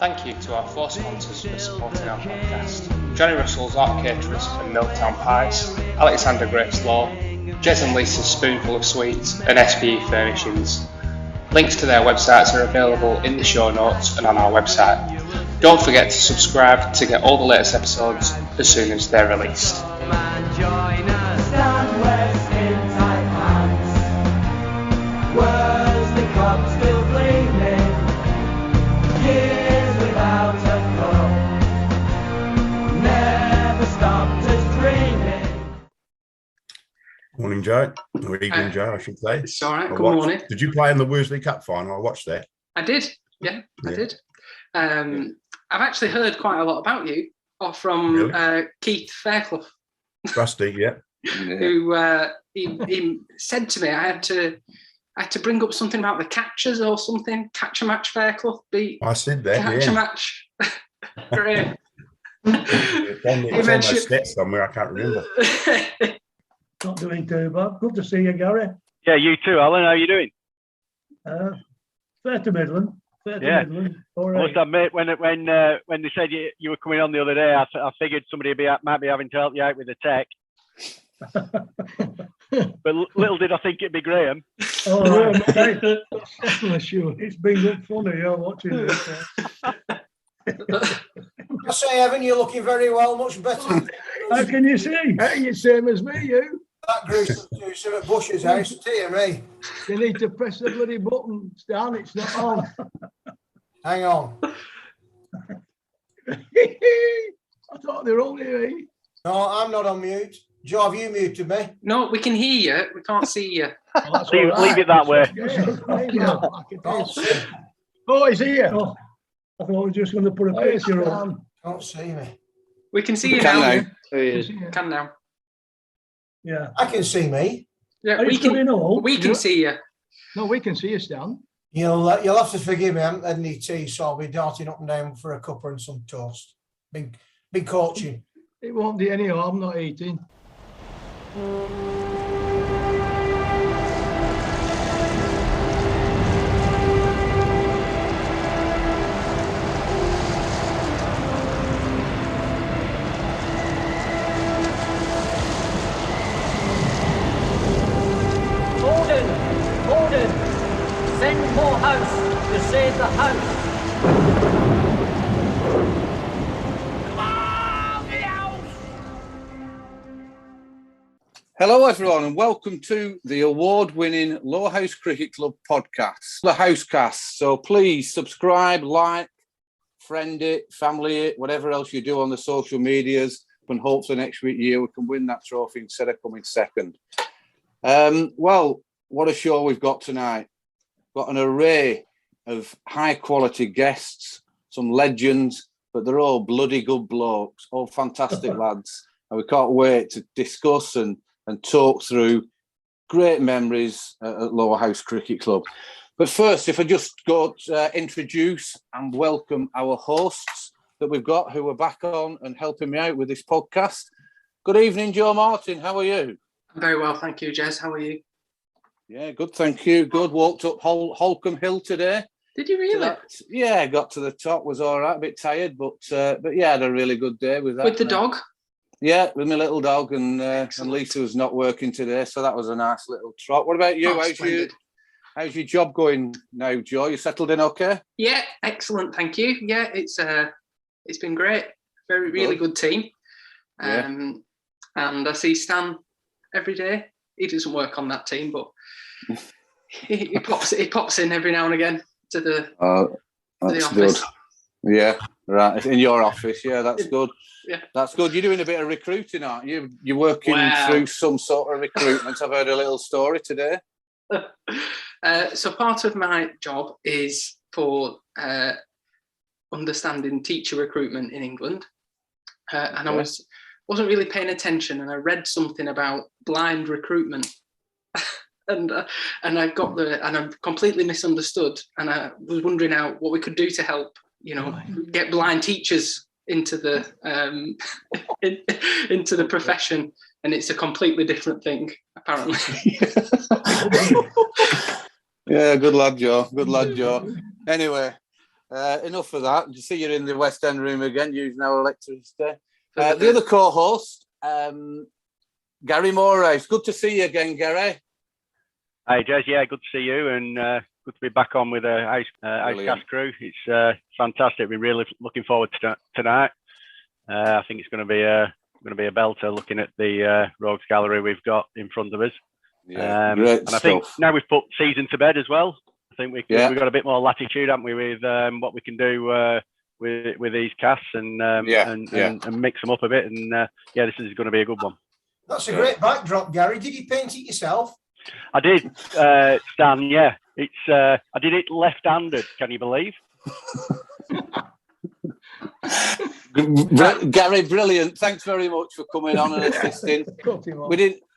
Thank you to our 4 sponsors for supporting our podcast. Johnny Russell's Art Caterers and Milltown Pies, Alexander Grace Law, Jez and Lisa's Spoonful of Sweets, and SPE Furnishings. Links to their websites are available in the show notes and on our website. Don't forget to subscribe to get all the latest episodes as soon as they're released. Morning, Joe. Or evening, Joe, I should say. It's all right. Good morning. Did you play in the Worsley Cup final? I watched that. I did. Yeah, I did. I've actually heard quite a lot about you, or from Keith Fairclough. Rusty, yeah. Who he said to me I had to bring up something about the catchers or something. Catch a match, Fairclough beat. I said that. Catch a match. Great. It's on my set somewhere. I can't remember. Not doing too bad. Good to see you, Gary. Yeah, you too, Alan. How are you doing? Fair to middling. Middling. All right. I must admit, when they said you were coming on the other day, I figured somebody might be having to help you out with the tech. But little did I think it'd be Graham. Oh, no, mate. Bless you. It's been good funny, watching this. I say, Evan, you're looking very well, much better. How can you see? You're same as me, you. That gruesome juicer at Bush's house, dear me. You need to press the bloody button, Stan. It's not on. Hang on. I thought they were only me. No, I'm not on mute. Joe, have you muted me? No, we can hear you. We can't see you. Oh, leave it that way. Oh, he's here. Oh, I thought I was just going to put a picture on. Can't see me. We can see you now. Can now. Yeah. I can see me. Yeah, we can see you. No, we can see you, Stan. You'll have to forgive me. I haven't had any tea, so I'll be darting up and down for a cuppa and some toast. Been coaching. It won't do any harm not eating. Holden, send Lowerhouse to save the house. Hello everyone and welcome to the award-winning Lowerhouse Cricket Club podcast, the Housecast. So please subscribe, like, friend it, family it, whatever else you do on the social medias, and hopefully next year we can win that trophy instead of coming second. Well, what a show we've got tonight. Got an array of high-quality guests, some legends, but they're all bloody good blokes, all fantastic lads. And we can't wait to discuss and talk through great memories at Lowerhouse Cricket Club. But first, if I just go to introduce and welcome our hosts that we've got who are back on and helping me out with this podcast. Good evening, Joe Martin. How are you? I'm very well, thank you, Jez. How are you? Yeah, good, thank you. Good. Walked up Holcombe Hill today. Did you really? Yeah, got to the top. Was all right. A bit tired, but yeah, had a really good day with that. With the dog? Yeah, with my little dog, and Lisa was not working today, so that was a nice little trot. What about you? How's your job going now, Joe? You settled in okay? Yeah, excellent, thank you. Yeah, it's been great. Really good team. And I see Stan every day. He doesn't work on that team, but he pops in every now and again to the office. Good. Yeah, right. In your office, yeah, that's good. Yeah, that's good. You're doing a bit of recruiting, aren't you? You're working through some sort of recruitment. I've heard a little story today. So part of my job is for understanding teacher recruitment in England, and I wasn't really paying attention, and I read something about blind recruitment, and I completely misunderstood, and I was wondering what we could do to help, get blind teachers into the into the profession, and it's a completely different thing apparently. Yeah, good lad, Joe. Good lad, Joe. Anyway, enough of that. You see, you're in the West End room again, using our electricity. The other co-host, Gary Morehouse. Good to see you again, Gary. Hey, Jez. Yeah, good to see you, and good to be back on with the Housecast crew. It's fantastic. We're really looking forward to tonight. I think it's going to be a belter, looking at the Rogues Gallery we've got in front of us. Yeah, great and stuff. I think now we've put season to bed as well. I think we've got a bit more latitude, haven't we, with what we can do with these casts and mix them up a bit. And this is going to be a good one. That's a great backdrop, Gary. Did you paint it yourself? I did, Stan. Yeah, it's I did it left-handed. Can you believe? Gary, brilliant. Thanks very much for coming on and assisting.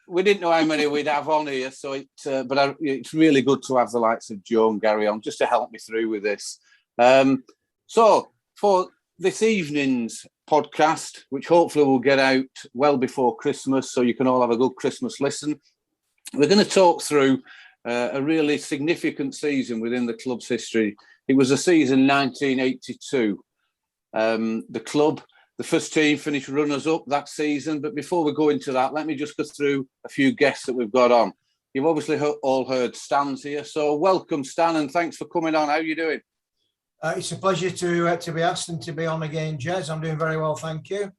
We didn't know how many we'd have on here, so it's really good to have the likes of Joe and Gary on just to help me through with this. So for this evening's podcast, which hopefully will get out well before Christmas, so you can all have a good Christmas listen, we're going to talk through a really significant season within the club's history. It was the season 1982. The club, the first team, finished runners-up that season. But before we go into that, let me just go through a few guests that we've got on. You've obviously all heard Stan's here. So welcome, Stan, and thanks for coming on. How are you doing? It's a pleasure to be asked and to be on again, Jez. I'm doing very well, thank you.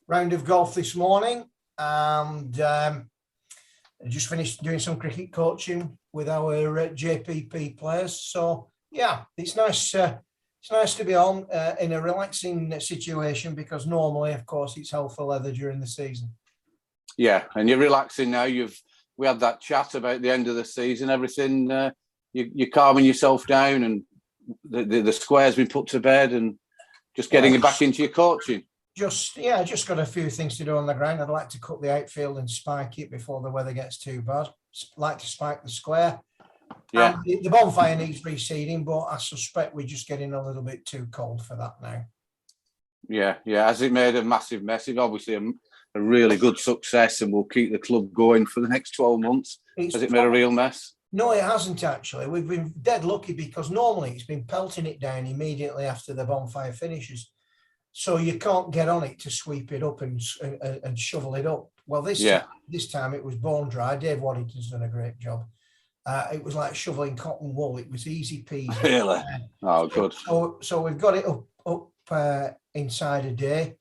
Round of golf this morning, and I just finished doing some cricket coaching with our JPP players. So, yeah, it's nice. It's nice to be on in a relaxing situation, because normally, of course, it's hell for leather during the season. Yeah, and you're relaxing now. We had that chat about the end of the season. Everything, you're calming yourself down, and the square's been put to bed, and just getting back into your coaching. Just got a few things to do on the ground. I'd like to cut the outfield and spike it before the weather gets too bad. Like to spike the square. Yeah, the bonfire needs reseeding, but I suspect we're just getting a little bit too cold for that now. Yeah. Has it made a massive mess? It's obviously a really good success, and will keep the club going for the next 12 months. Has it made a real mess? No, it hasn't actually. We've been dead lucky, because normally it's been pelting it down immediately after the bonfire finishes. So you can't get on it to sweep it up and shovel it up. Well, this time it was bone dry. Dave Waddington's done a great job. It was like shoveling cotton wool. It was easy peasy. Really? Oh, good. So we've got it up inside a day.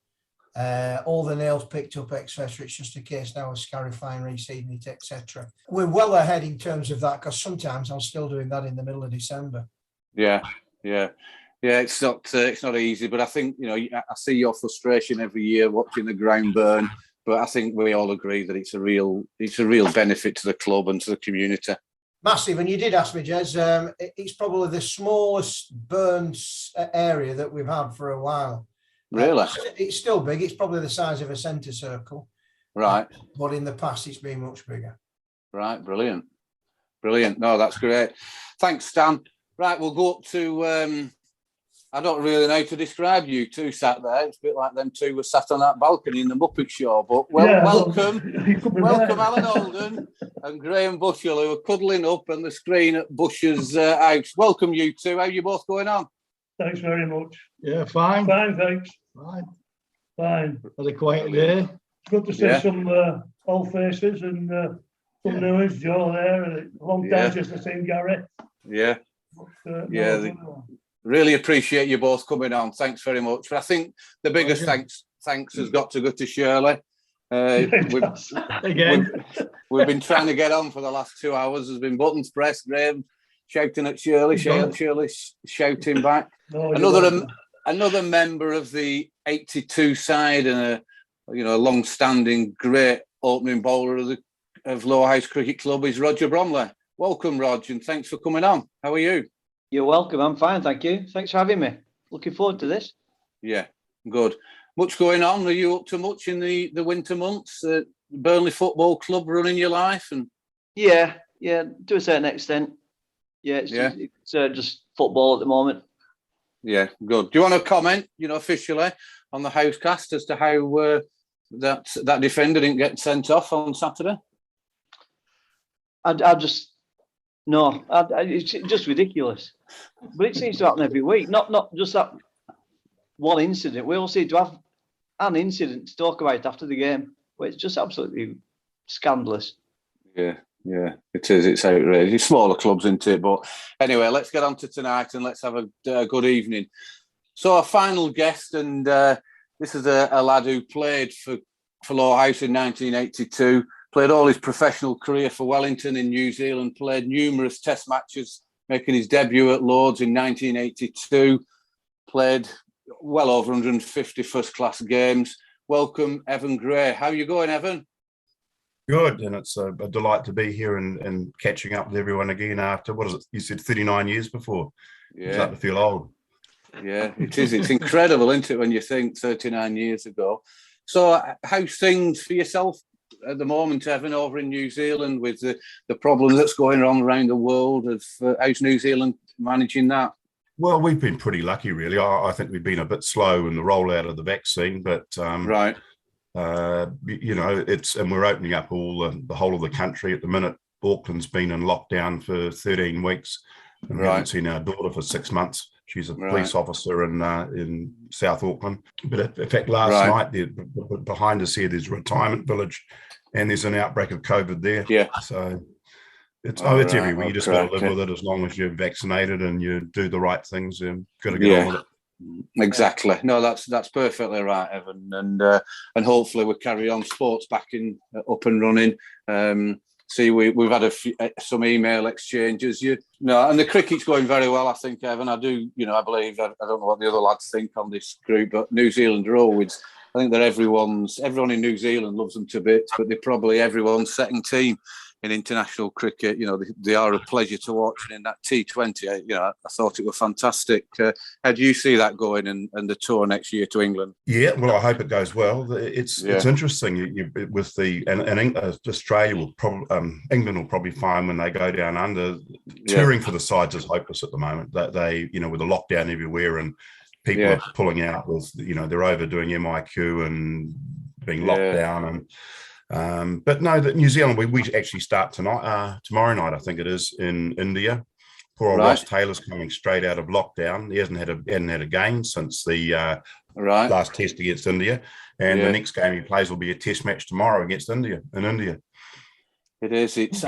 All the nails picked up, etc. It's just a case now of scarifying, reseeding it, etc. We're well ahead in terms of that, because sometimes I'm still doing that in the middle of December. Yeah. It's not easy, but I think I see your frustration every year watching the ground burn. But I think we all agree that it's a real benefit to the club and to the community. Massive. And you did ask me, Jez, it's probably the smallest burned area that we've had for a while. Really? It's still big. It's probably the size of a centre circle. Right. But in the past, it's been much bigger. Right. Brilliant. No, that's great. Thanks, Stan. Right, we'll go up to... I don't really know how to describe you two sat there. It's a bit like them two were sat on that balcony in the Muppet Show. But welcome, Alan Holden and Graham Bushell, who are cuddling up on the screen at Bush's house. Welcome, you two. How are you both going on? Thanks very much. Yeah, fine. Fine, thanks. Fine. Had a quiet day. Good to see some old faces and some new ones. Joe there, and a long time since I've seen Gary. Yeah. Really appreciate you both coming on. Thanks very much. But I think the biggest thanks has got to go to Shirley. We've been trying to get on for the last 2 hours. There's been buttons pressed, Graham shouting at Shirley, Shirley shouting back. Another member of the 82 side, and a long-standing great opening bowler of Lowerhouse Cricket Club is Roger Bromley. Welcome, Roger, and thanks for coming on. How are you? You're welcome. I'm fine, thank you. Thanks for having me. Looking forward to this. Yeah, good. Much going on? Are you up to much in the winter months? Burnley Football Club running your life? And Yeah, to a certain extent. Yeah, it's just football at the moment. Yeah, good. Do you want to comment, officially on the Housecast as to how that defender didn't get sent off on Saturday? I'll just No, it's just ridiculous. But it seems to happen every week. Not just that one incident. We all seem to have an incident to talk about after the game. But it's just absolutely scandalous. Yeah, it is. It's outrageous. Smaller clubs, isn't it? But anyway, let's get on to tonight and let's have a good evening. So our final guest, and this is a lad who played for Lowerhouse in 1982, played all his professional career for Wellington in New Zealand, played numerous test matches, making his debut at Lords in 1982, played well over 150 first-class games. Welcome, Evan Gray. How are you going, Evan? Good, and it's a delight to be here and catching up with everyone again after, what is it, you said 39 years before? Yeah. I'm starting to feel old. Yeah, it is. It's incredible, isn't it, when you think 39 years ago. So how's things for yourself at the moment, Evan, over in New Zealand with the problem that's going on around the world? How's New Zealand managing that? Well, we've been pretty lucky, really. I think we've been a bit slow in the rollout of the vaccine, but right. You know, and we're opening up all the whole of the country at the minute. Auckland's been in lockdown for 13 weeks, and we haven't seen our daughter for 6 months. She's a police officer in South Auckland. But in fact, last night, behind us here, there's a retirement village, and there's an outbreak of COVID there. Yeah. So it's everywhere. You just got to live with it as long as you're vaccinated and you do the right things. You've got to get on with it. Exactly. No, that's perfectly right, Evan. And hopefully we carry on sports back up and running. See, we've had some email exchanges. And the cricket's going very well, I think, Evan. I believe, I don't know what the other lads think on this group, but New Zealand are always, I think that everyone in New Zealand loves them to bits, but they're probably everyone's second team in international cricket. They are a pleasure to watch. And in that T20, I thought it was fantastic. How do you see that going and the tour next year to England? Yeah, well, I hope it goes well. It's interesting with Australia will probably England will probably find when they go down under. Touring for the sides is hopeless at the moment. That they with the lockdown everywhere and people are pulling out with they're overdoing MIQ and being locked down and. But no, that New Zealand, we actually start tomorrow night, I think it is, in India. Poor old Ross Taylor's coming straight out of lockdown. He hadn't had a game since the last test against India, and the next game he plays will be a test match tomorrow against India in India. It is. It's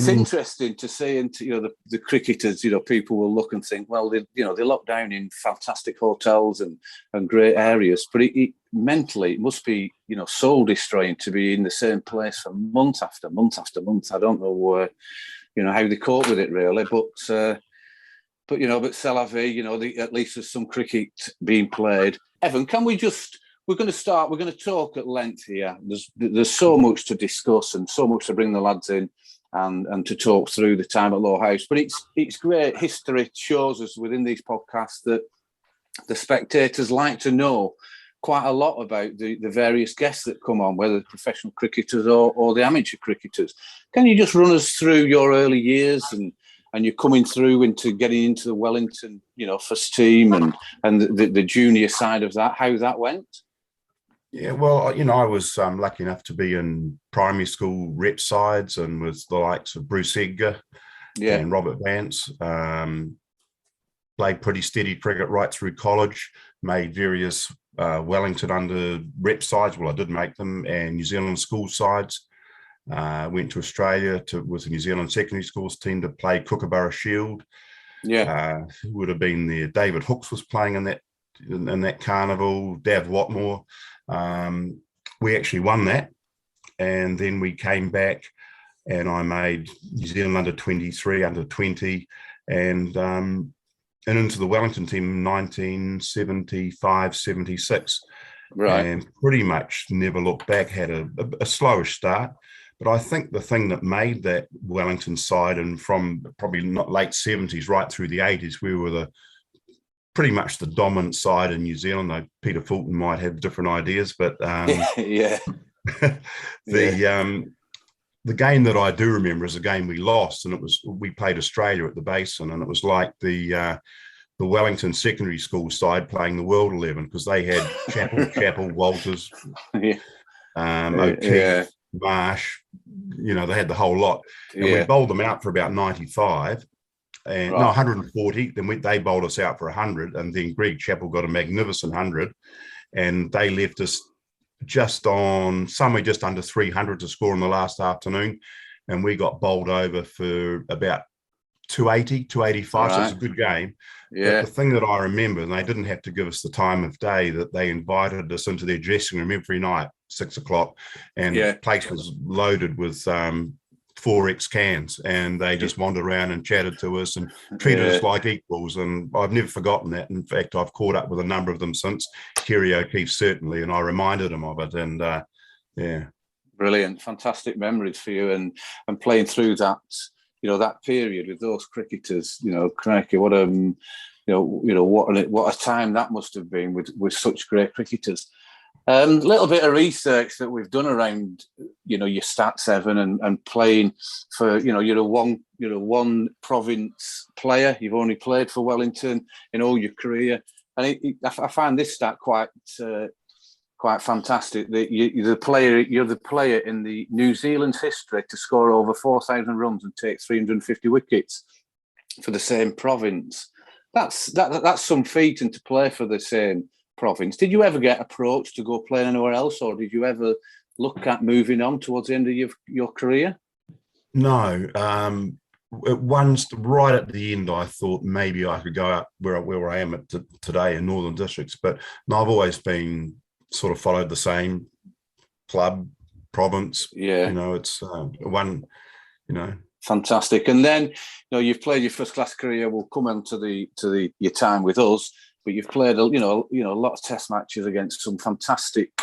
interesting to see, and the cricketers. People will look and think, well, they lock down in fantastic hotels and great areas, but mentally it must be soul destroying to be in the same place for month after month after month. I don't know how they cope with it really, but c'est la vie. At least there's some cricket being played. Evan, can we just? We're going to talk at length here. There's so much to discuss and so much to bring the lads in and to talk through the time at Lowerhouse. But it's great. History shows us within these podcasts that the spectators like to know quite a lot about the various guests that come on, whether professional cricketers or the amateur cricketers. Can you just run us through your early years and you're coming through into getting into the Wellington, first team and the junior side of that, how that went? Yeah, well, I was lucky enough to be in primary school rep sides and with the likes of Bruce Edgar and Robert Vance. Played pretty steady cricket right through college, made various Wellington under rep sides. Well, I did make them, and New Zealand school sides. Went to Australia with the New Zealand secondary schools team to play Kookaburra Shield. Yeah, would have been there. David Hooks was playing in that carnival. Dav Watmore. We actually won that, and then we came back, and I made New Zealand under 23, under 20, and into the Wellington team in 1975, 76. Right, and pretty much never looked back. Had a slowish start. But I think the thing that made that Wellington side, and from probably not late 70s right through the 80s, we were pretty much the dominant side in New Zealand. Though Peter Fulton might have different ideas, but the game that I do remember is a game we lost, and we played Australia at the Basin, and it was like the Wellington secondary school side playing the World 11 because they had Chappell, Walters, O'Keefe. Marsh, they had the whole lot. And we bowled them out for about 95. And 140. Then they bowled us out for 100, and then Greg Chappell got a magnificent 100, and they left us just on somewhere just under 300 to score in the last afternoon, and we got bowled over for about 280, 285. So it's a good game. Yeah. But the thing that I remember, and they didn't have to give us the time of day, that they invited us into their dressing room every night, 6 o'clock, and the place was loaded with 4X cans, and they just wandered around and chatted to us and treated us like equals. And I've never forgotten that. In fact, I've caught up with a number of them since, Kerry O'Keefe certainly, and I reminded him of it. And brilliant, fantastic memories for you, and playing through that, that period with those cricketers. Crikey, what what a time that must have been with such great cricketers. A little bit of research that we've done around, your stat 7 and playing for, you're a one province player. You've only played for Wellington in all your career, and I find this stat quite fantastic. That you're the player in the New Zealand's history to score over 4,000 runs and take 350 wickets for the same province. That's some feat, and to play for the same province. Did you ever get approached to go play anywhere else, or did you ever look at moving on towards the end of your career? No. Once right at the end, I thought maybe I could go out where I am today in Northern Districts, but no, I've always been sort of followed the same club, province. It's one. Fantastic. And then you've played your first class career. We'll come on to your time with us. But you've played, a lot of Test matches against some fantastic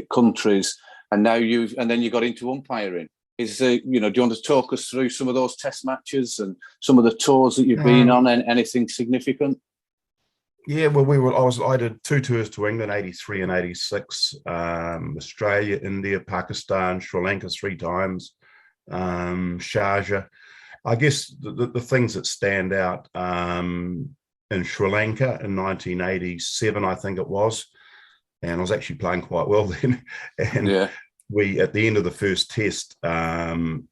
countries, and then you got into umpiring. Do you want to talk us through some of those Test matches and some of the tours that you've been on, and anything significant? Yeah, well, I did 2 tours to England, 83 and 86, Australia, India, Pakistan, Sri Lanka 3 times, Sharjah. I guess the things that stand out. In Sri Lanka in 1987, I think it was, and I was actually playing quite well then. And we, at the end of the first test in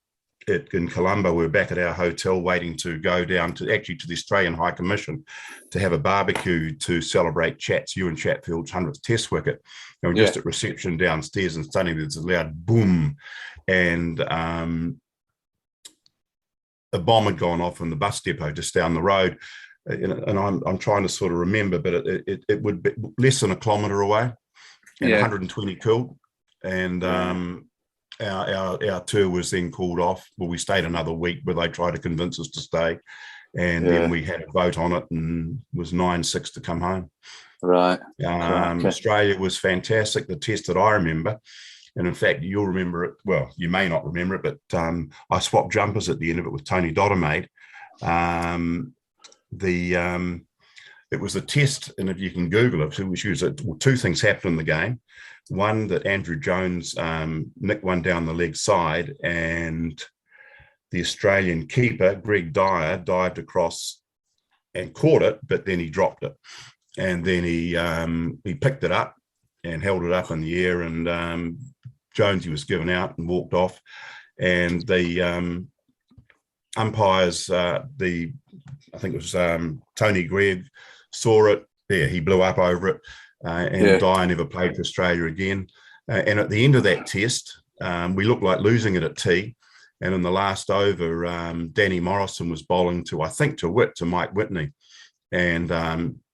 Colombo, we were back at our hotel waiting to go down to the Australian High Commission to have a barbecue to celebrate Ewan Chatfield's 100th Test wicket. And we're just at reception downstairs, and suddenly there's a loud boom, and a bomb had gone off in the bus depot just down the road. And I'm trying to sort of remember, but it would be less than a kilometre away, and 120 killed. And our tour was then called off. Well, we stayed another week, where they tried to convince us to stay, and then we had a vote on it, and it was 9-6 to come home. Right. Australia was fantastic. The Test that I remember, and in fact, you'll remember it. Well, you may not remember it, but I swapped jumpers at the end of it with Tony Dottermaid. It was a test, and if you can Google it, which was 2 things happened in the game. One, that Andrew Jones nicked one down the leg side, and the Australian keeper, Greg Dyer, dived across and caught it, but then he dropped it. And then he picked it up and held it up in the air, and Jonesy was given out and walked off. And the umpires, I think it was Tony Gregg, saw it. He blew up over it, and Dyer never played for Australia again. And at the end of that test, we looked like losing it at tea. And in the last over, Danny Morrison was bowling to Mike Whitney, and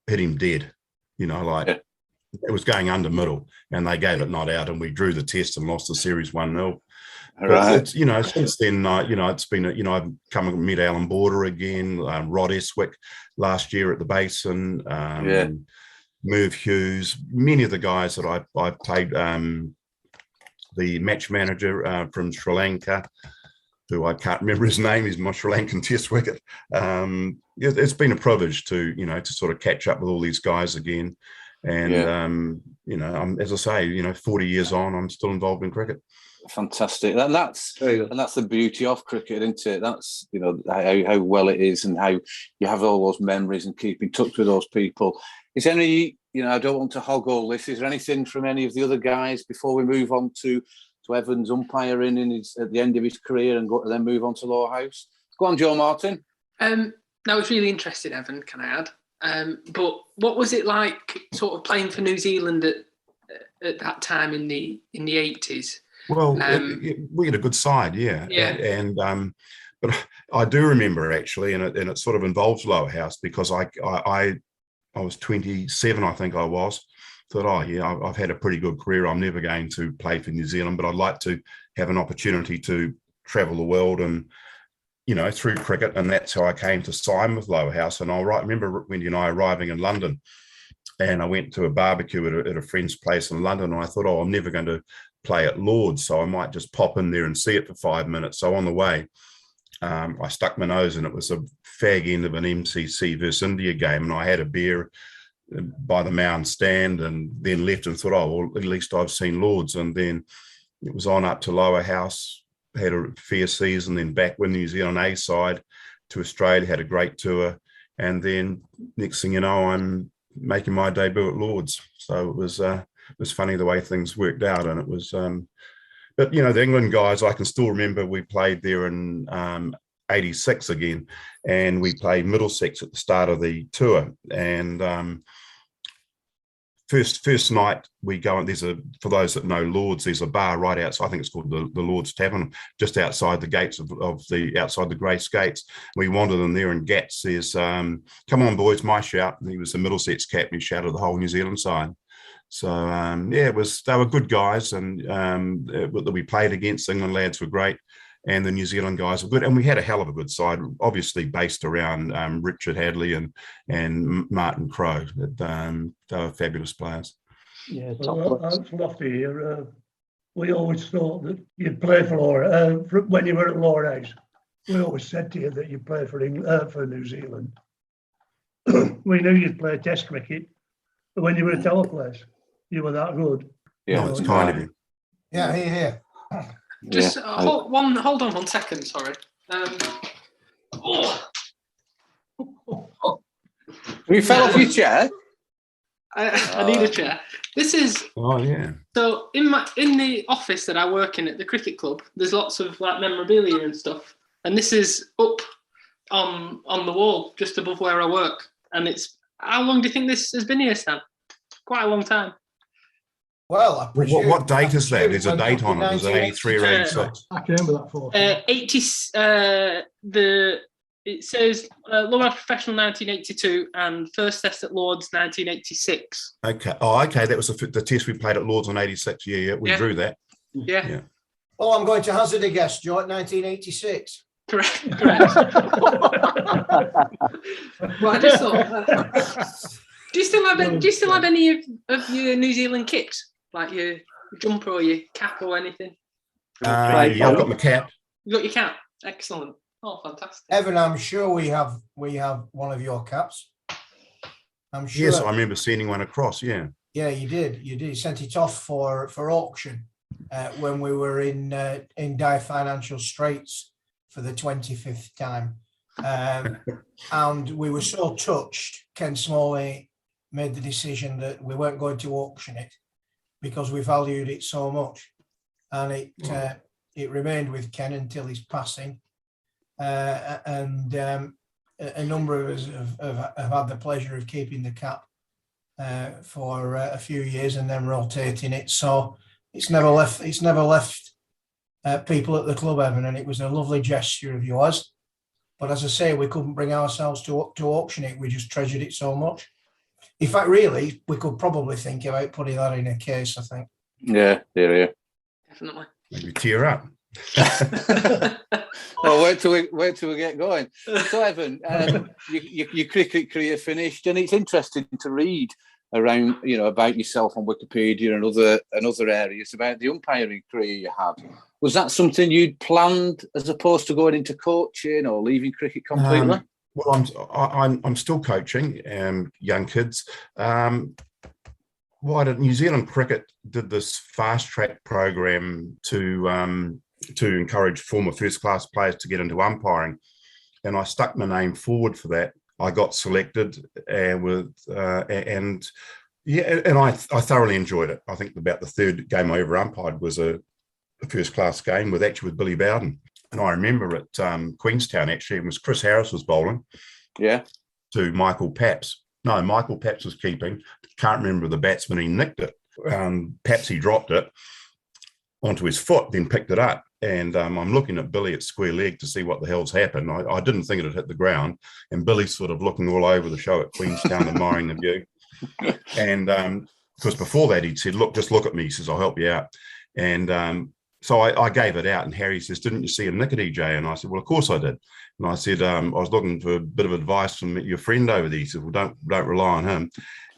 hit him dead. It was going under middle, and they gave it not out, and we drew the test and lost the series 1-0. Right. Since then, it's been, I've come and met Alan Border again, Rod Eswick last year at the Basin, Merv Hughes, many of the guys that I've played, the match manager from Sri Lanka, who I can't remember his name, he's my Sri Lankan Test wicket. It's been a privilege to sort of catch up with all these guys again. And, I'm, as I say, 40 years on, I'm still involved in cricket. Fantastic. And that's the beauty of cricket, isn't it? That's, how well it is, and how you have all those memories and keep in touch with those people. Is there any, I don't want to hog all this. Is there anything from any of the other guys before we move on to Evan's umpiring at the end of his career and then move on to Lowerhouse. Go on, Joe Martin. That was really interesting, Evan, can I add? But what was it like sort of playing for New Zealand at that time in the 80s? Well, we had a good side, yeah. And but I do remember actually, and it sort of involves Lowerhouse, because I was 27, I think I was. Thought, I've had a pretty good career. I'm never going to play for New Zealand, but I'd like to have an opportunity to travel the world and, through cricket. And that's how I came to sign with Lowerhouse. And I remember Wendy and I arriving in London, and I went to a barbecue at a friend's place in London, and I thought, I'm never going to play at Lord's, so I might just pop in there and see it for 5 minutes. So on the way, I stuck my nose, and it was a fag end of an MCC versus India game, and I had a beer by the Mound stand, and then left and thought, well, at least I've seen Lord's. And then it was on up to Lowerhouse, had a fair season, then back with New Zealand A side to Australia, had a great tour, and then next thing you know, I'm making my debut at Lord's. So it was funny the way things worked out. And it was but the England guys, I can still remember we played there in 86 again, and we played Middlesex at the start of the tour. And first night we go, and for those that know Lord's, there's a bar right outside. I think it's called the Lord's Tavern, just outside the gates outside the Grey Skates. We wandered in there, and Gats says, "Come on, boys, my shout." And he was the Middlesex captain. He shouted the whole New Zealand side. So they were good guys, and that we played against. England lads were great, and the New Zealand guys were good, and we had a hell of a good side, obviously based around Richard Hadley and Martin Crowe. They were fabulous players. Yeah, that's lofty here. We always thought that you'd play for when you were at Lowerhouse. We always said to you that you'd play for New Zealand. We knew you'd play Test cricket, but when you were at Teleplace, you were that good. Yeah, it's kind of you. Yeah, here. Just hold on 1 second, sorry. You fell off your chair? I need a chair. This is so in the office that I work in at the cricket club, there's lots of like memorabilia and stuff. And this is up on the wall just above where I work. And it's, how long do you think this has been here, Stan? Quite a long time. Well, I presume, what date is that? There's a date on it. Is it 83 or 86? I can remember that for 80. It says Lower Professional 1982 and First Test at Lord's 1986. Okay. Oh, okay. That was the test we played at Lord's on 86. Yeah. We drew that. Yeah. Oh, I'm going to hazard a guess, Joe, 1986. Correct. Well, I just thought. Do you still have any of your New Zealand kits, like your jumper or your cap or anything? Yeah, I've got my cap. You got your cap. Excellent. Oh, fantastic. Evan, I'm sure we have one of your caps. I'm sure. Yes, I remember sending one across. Yeah. Yeah, you did. You sent it off for auction when we were in dire financial straits for the 25th time, and we were so touched. Ken Smalley made the decision that we weren't going to auction it because we valued it so much, and it remained with Ken until his passing. And a number of us have had the pleasure of keeping the cap for a few years and then rotating it. So it's never left people at the club, Evan, and it was a lovely gesture of yours. But as I say, we couldn't bring ourselves to auction it. We just treasured it so much. In fact, really, we could probably think about putting that in a case, I think. Yeah. Definitely. Maybe tear up. Well, wait till we get going. So, Evan, your cricket career finished, and it's interesting to read around, about yourself on Wikipedia and other areas about the umpiring career you had. Was that something you'd planned as opposed to going into coaching or leaving cricket completely? Well, I'm still coaching young kids. New Zealand Cricket did this fast track program to encourage former first class players to get into umpiring, and I stuck my name forward for that. I got selected, and I thoroughly enjoyed it. I think about the third game I ever umpired was a a first-class game with Billy Bowden. And I remember at Queenstown, actually, it was Chris Harris was bowling. Yeah. To Michael Paps. No, Michael Paps was keeping. Can't remember the batsman. He nicked it. Papsy dropped it onto his foot, then picked it up. And I'm looking at Billy at square leg to see what the hell's happened. I didn't think it had hit the ground. And Billy's sort of looking all over the show at Queenstown, admiring the view. And because before that, he'd said, look, just look at me. He says, I'll help you out. And so I gave it out. And Harry says, didn't you see a nickety, Jay? And I said, well, of course I did. And I said, I was looking for a bit of advice from your friend over there. He said, well, don't rely on him.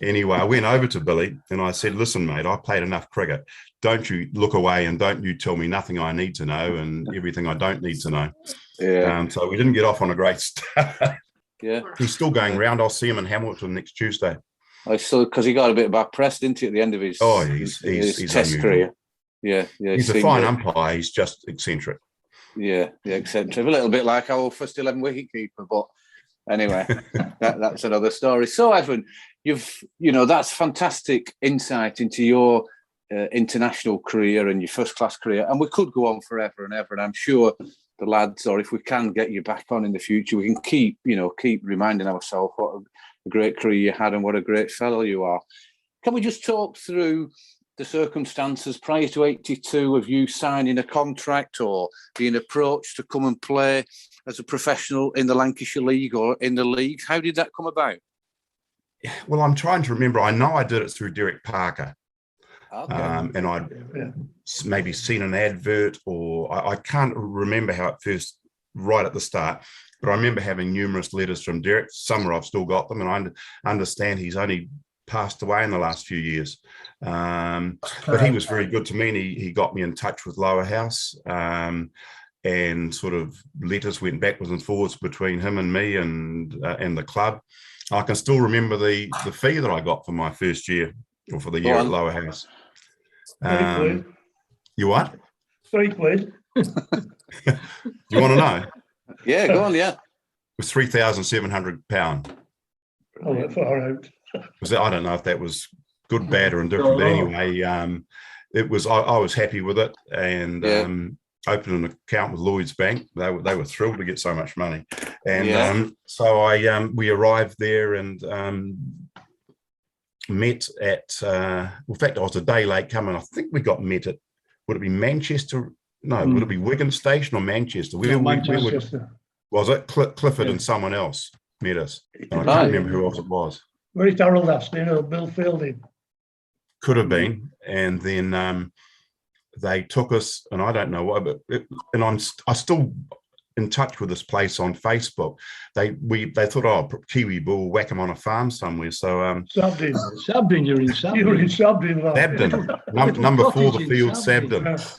Anyway, I went over to Billy and I said, listen, mate, I played enough cricket. Don't you look away and don't you tell me nothing I need to know and everything I don't need to know. Yeah. So we didn't get off on a great start. Yeah. He's still going round. I'll see him in Hamilton next Tuesday. I saw, because he got a bit bad press, didn't he, at the end of his, he's test unusual. career. Yeah. He's a fine umpire. He's just eccentric. Yeah, eccentric. A little bit like our first 11 wicketkeeper, but anyway, that's another story. So, Edwin, that's fantastic insight into your international career and your first-class career, and we could go on forever and ever. And I'm sure the lads, or if we can get you back on in the future, we can keep reminding ourselves what a great career you had and what a great fellow you are. Can we just talk through the circumstances prior to 82 of you signing a contract or being approached to come and play as a professional in the Lancashire League or in the leagues? How did that come about? Well, I'm trying to remember. I know I did it through Derek Parker. Okay. And I'd maybe seen an advert, or I can't remember how it first, right at the start, but I remember having numerous letters from Derek. Somewhere I've still got them, and I understand he's only passed away in the last few years. But he was very good to me, and he got me in touch with Lowerhouse, and sort of letters went backwards and forwards between him and me and the club. I can still remember the fee that I got for my first year, or for the year at Lowerhouse. You what? £3. You want to know? Yeah, go on, yeah. It was £3,700. Oh, that far out. I don't know if that was good, bad, or indifferent, but anyway, it was. I was happy with it, and opened an account with Lloyd's Bank. They were thrilled to get so much money, and so we arrived there and met at. In fact, I was a day late coming. I think we got met at. Would it be Manchester? No, would it be Wigan Station or Manchester? Manchester. Was it Clifford and someone else met us? And I can't remember who else it was. Where is Harold Astley or Bill Fielding? Could have been, and then they took us, and I don't know what, but I'm still in touch with this place on Facebook. They thought, Kiwi Bull, whack him on a farm somewhere. So Sabden, you're in Sabden. You're in Sabden. Sabden, number 4, the field, Sabden.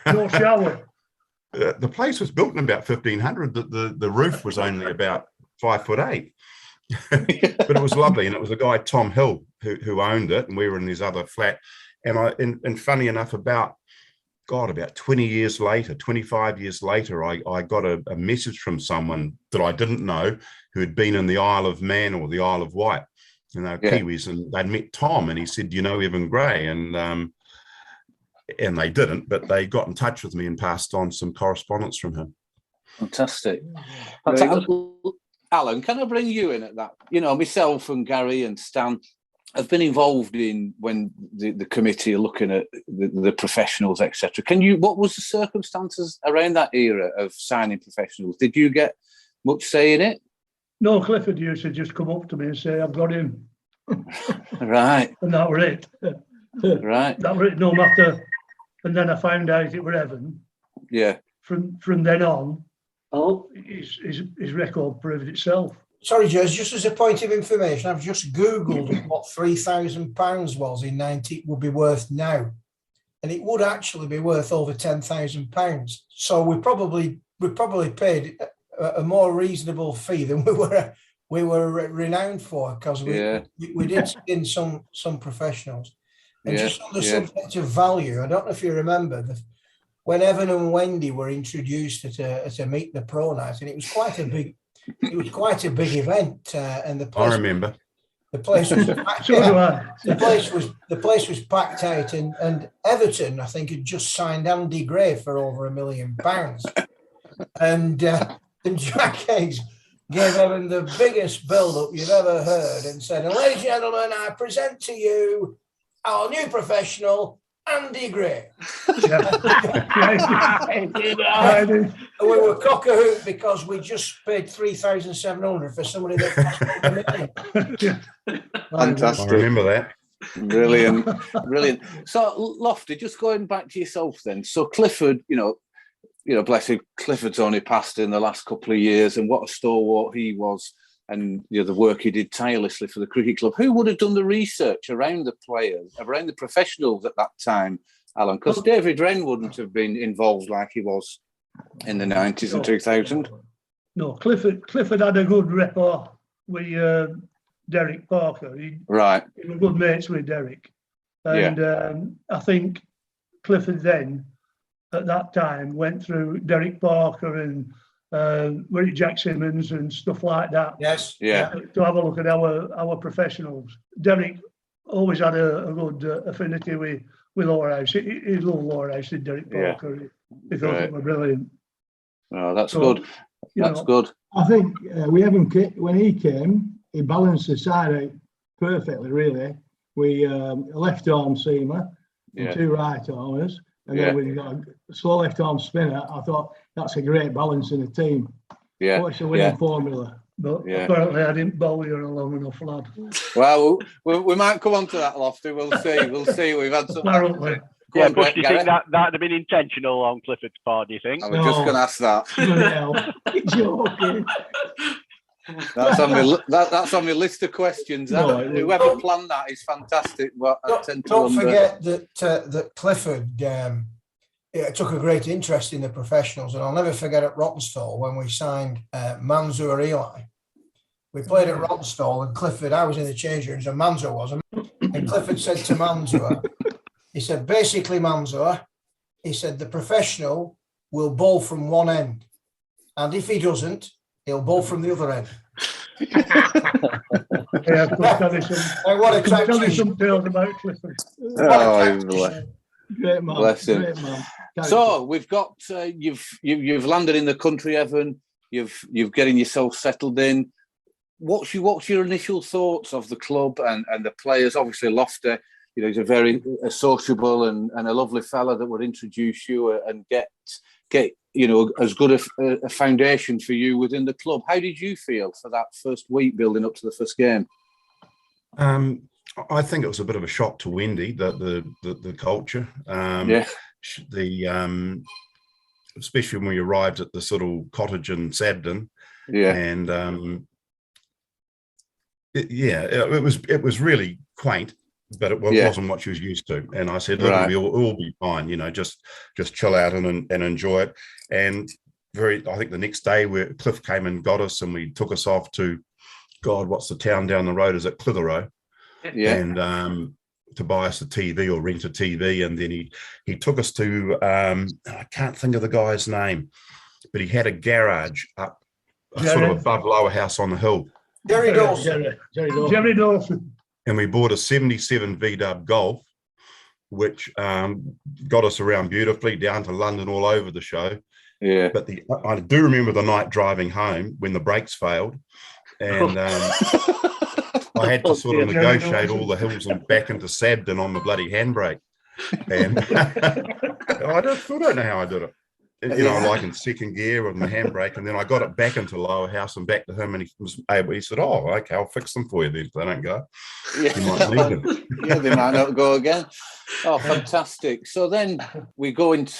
No shower. The place was built in about 1500. The roof was only about 5'8". But it was lovely, and it was a guy, Tom Hill, who owned it, and we were in his other flat. And funny enough, about 20 years later, 25 years later, I got a message from someone that I didn't know who had been in the Isle of Man or the Isle of Wight, and they were Kiwis, and they'd met Tom, and he said, "Do you know Evan Gray?" And they didn't, but they got in touch with me and passed on some correspondence from him. Fantastic. Alan, can I bring you in at that? Myself and Gary and Stan have been involved in when the committee are looking at the professionals, etc. What was the circumstances around that era of signing professionals? Did you get much say in it? No, Clifford used to just come up to me and say, "I've got him." Right. And that were it. Right. That were it, no matter. And then I found out it were Evan. Yeah. From then on, his record proved itself. Sorry, Jez, just as a point of information, I've just Googled what £3,000 was in 90 would be worth now. And it would actually be worth over £10,000. So we probably paid a more reasonable fee than we were renowned for, because we did skin some professionals. And just on the subject of value, I don't know if you remember when Evan and Wendy were introduced at a Meet the Pro night, and it was quite a big event. And I remember. The place was packed, So do I. the place was packed out, and Everton, I think, had just signed Andy Gray for over £1 million, and Jack Hayes gave Evan the biggest build-up you've ever heard, and said, "And ladies and gentlemen, I present to you our new professional, Andy Gray." And we were cock-a-hoot because we just paid 3,700 for somebody that cost £1 million. Fantastic. I remember that. Brilliant, brilliant. So, Lofty, just going back to yourself then. So, Clifford, bless him, Clifford's only passed in the last couple of years, and what a stalwart he was, and the work he did tirelessly for the cricket club. Who would have done the research around the players, around the professionals at that time, Alan? Because David Wren wouldn't have been involved like he was in the 90s and 2000. No, Clifford had a good rapport with Derek Parker. He was good mates with Derek. And I think Clifford then, at that time, went through Derek Parker and Jack Simmons and stuff like that. Yes. Yeah. To have a look at our professionals. Derek always had a good affinity with Lowerhouse. He loved Lowerhouse, did Derek Parker. He thought it was brilliant. Oh, that's good. That's good. I think when he came, he balanced the side out perfectly, really. We left arm seamer and 2 right armers. And then we got a slow left arm spinner. I thought that's a great balance in the team. Yeah. What's the winning formula? But apparently I didn't bowl you a long enough, lad. Well, we might come on to that, Lofty. We'll see. We've had some. Apparently. Yeah, Bush, do you think that'd have been intentional on Clifford's part, do you think? I was just going to ask that. Joking. That's on my list of questions. Whoever planned that is fantastic. But don't forget that Clifford took a great interest in the professionals, and I'll never forget at Rottenstall when we signed Mansour Eli. We played at Rottenstall, and Clifford, I was in the change rooms, and Mansour was, and Clifford said to Mansour, he said, basically, Mansour, he said, the professional will bowl from one end, and if he doesn't, he'll bowl from the other end. Yeah, I could tell you some tales about Clifford. Great man. Bless him. Great man. So we've got you've landed in the country, Evan. You've getting yourself settled in. What's your initial thoughts of the club and the players? Obviously, Lofty, he's a very sociable and a lovely fella that would introduce you and get as good a foundation for you within the club. How did you feel for that first week building up to the first game? I think it was a bit of a shock to Wendy, the culture. Especially when we arrived at this little cottage in Sabden. Yeah. And it was really quaint, but it wasn't what she was used to. And I said, look, we'll be fine, just chill out and enjoy it. And I think the next day Cliff came and got us, and we took us off to, what's the town down the road? Is it Clitheroe? Yeah. And to buy us a TV or rent a TV. And then he took us to, I can't think of the guy's name, but he had a garage up sort of above Lowerhouse on the hill. Jerry Dawson. Jerry Dawson. And we bought a 77 V-dub Golf, which got us around beautifully down to London, all over the show. Yeah. But I do remember the night driving home when the brakes failed. And I had to sort of negotiate all the hills and back into Sabden on the bloody handbrake. And I don't know how I did it. Like in second gear on the handbrake, and then I got it back into Lowerhouse and back to him, and he said, "Oh, okay, I'll fix them for you then if they don't go." Yeah. You might need them. Yeah, they might not go again. Oh, fantastic! So then we go into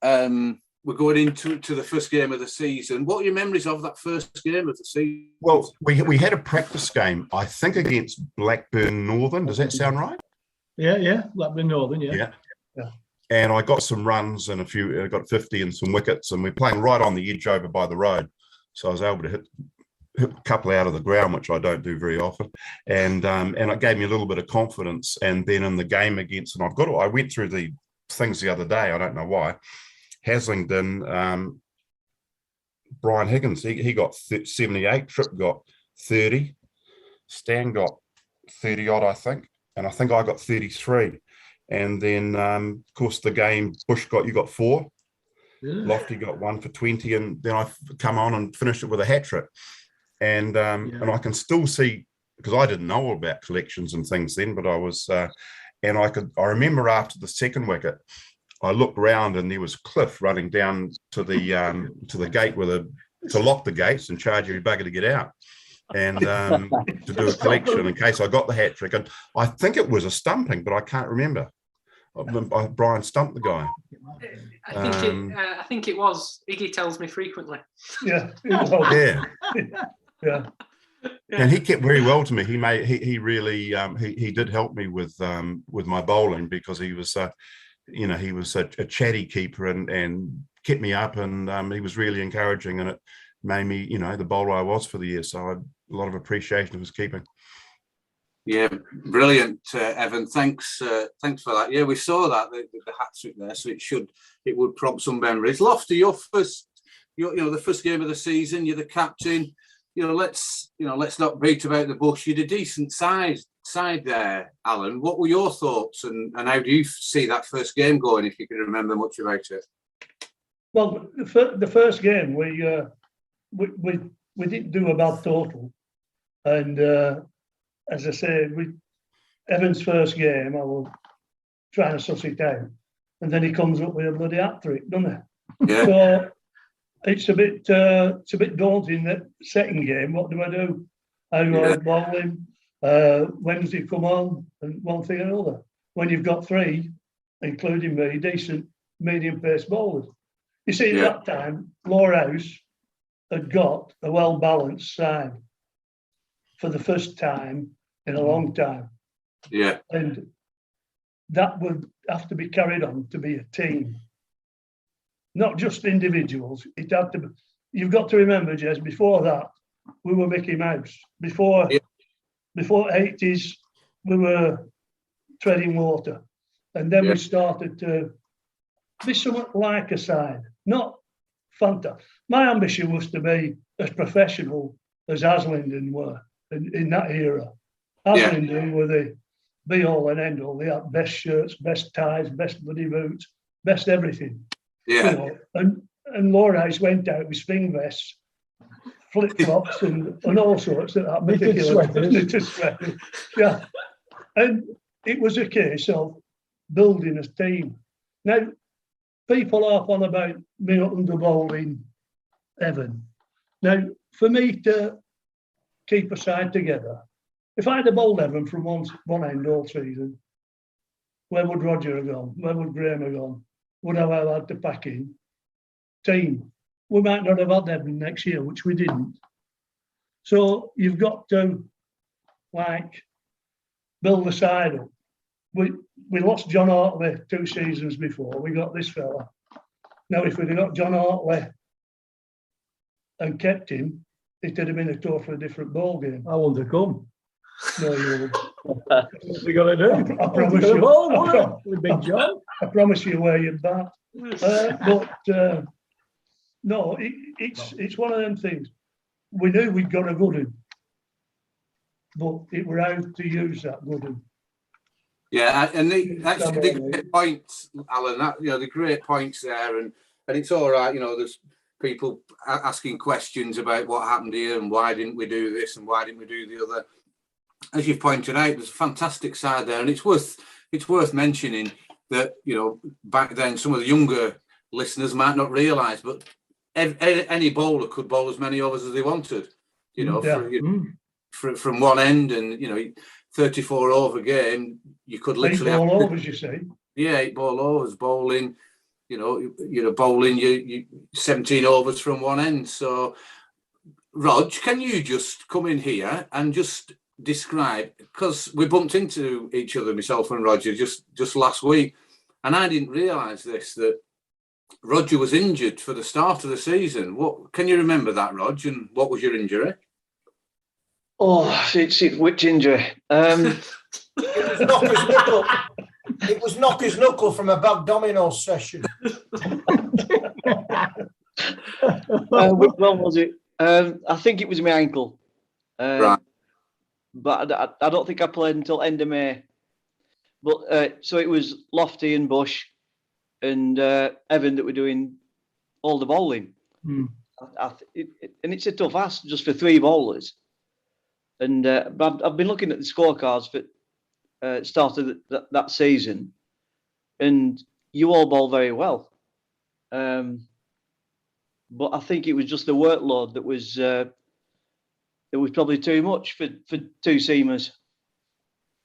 the first game of the season. What are your memories of that first game of the season? Well, we had a practice game, I think, against Blackburn Northern. Does that sound right? Yeah, Blackburn Northern. Yeah. And I got some runs and I got 50 and some wickets, and we're playing right on the edge over by the road. So I was able to hit a couple out of the ground, which I don't do very often. And it gave me a little bit of confidence. And then in the game against, and I went through the things the other day, I don't know why. Haslingden, Brian Higgins, he got 78, Tripp got 30, Stan got 30 odd, I think. And I think I got 33. And then, of course, the game, you got 4. Lofty got 1 for 20. And then I come on and finished it with a hat trick. And I can still see, because I didn't know about collections and things then, but I was, and I remember after the second wicket, I looked round and there was Cliff running down to the gate to lock the gates and charge every bugger to get out and to do a collection in case I got the hat trick. And I think it was a stumping, but I can't remember. Brian stumped the guy. I think it was. Iggy tells me frequently. Yeah. Yeah. And he kept very well to me. He really he did help me with my bowling, because he was he was a chatty keeper and kept me up, and he was really encouraging, and it made me the bowler I was for the year. So I had a lot of appreciation of his keeping. Yeah, brilliant, Evan. Thanks for that. Yeah, we saw that the hat trick there, so it would prompt some memories. Lofty, the first game of the season, you're the captain. Let's not beat about the bush. You're a decent side there, Alan. What were your thoughts, and how do you see that first game going, if you can remember much about it? Well, the first game we didn't do a bad total, and as I say, Evan's first game, I was trying to suss it out, and then he comes up with a bloody hat trick, doesn't he? Yeah. So it's a bit daunting. That second game, what do I do? How do I bowl him? When does he come on? And one thing or another. When you've got 3, including me, decent medium pace bowlers. You see, at that time, Lowerhouse had got a well balanced side for the first time in a long time. Yeah. And that would have to be carried on to be a team, not just individuals. It had to be. You've got to remember, Jez, before that, we were Mickey Mouse. Before 80s, we were treading water. And then we started to be somewhat like a side, not fantastic. My ambition was to be as professional as Haslingden were in that era. Haslingden were the be all and end all. They had best shirts, best ties, best bloody boots, best everything. Yeah. And Lowerhouse went out with spring vests, flip flops, and all sorts of that. Knitted sweaters. Yeah. And it was a case of building a team. Now, people harp on about me under bowling Evan. Now, for me to keep a side together, if I'd have bowled Evan from one end all season, where would Roger have gone? Where would Graham have gone? Would I have had to pack in? Team. We might not have had Evan next year, which we didn't. So you've got to, build the side up. We lost John Hartley 2 seasons before. We got this fella. Now, if we'd have got John Hartley and kept him, it would have been a totally different ball game. I want to come. No, you What's he got to do? I promise you. With Big John. I promise you where you're back. No, it's one of them things. We knew we'd got a good one, but it were how to use that good one. Yeah, and that's the great points, Alan. The great points there, and it's all right. There's people asking questions about what happened here and why didn't we do this and why didn't we do the other. As you've pointed out, there's a fantastic side there, and it's worth mentioning that back then some of the younger listeners might not realise, but any bowler could bowl as many overs as they wanted. From one end, and 34 over game, you could literally 8 ball overs, you say? Yeah, 8 ball overs bowling. Bowling you 17 overs from one end. So, Rog, can you just come in here and just describe, because we bumped into each other, myself and Roger, just last week, and I didn't realise that Roger was injured for the start of the season. What can you remember that, Rog, and what was your injury? Oh, it's which injury? It was knocker's knuckle from a bad domino session. Which one was it? I think it was my ankle. Right. but I don't think I played until end of May. But so it was Lofty and Bush and Evan that were doing all the bowling. Mm. And it's a tough ask just for 3 bowlers. And but I've been looking at the scorecards for start of that season, and you all bowl very well. But I think it was just the workload that was probably too much for 2 seamers.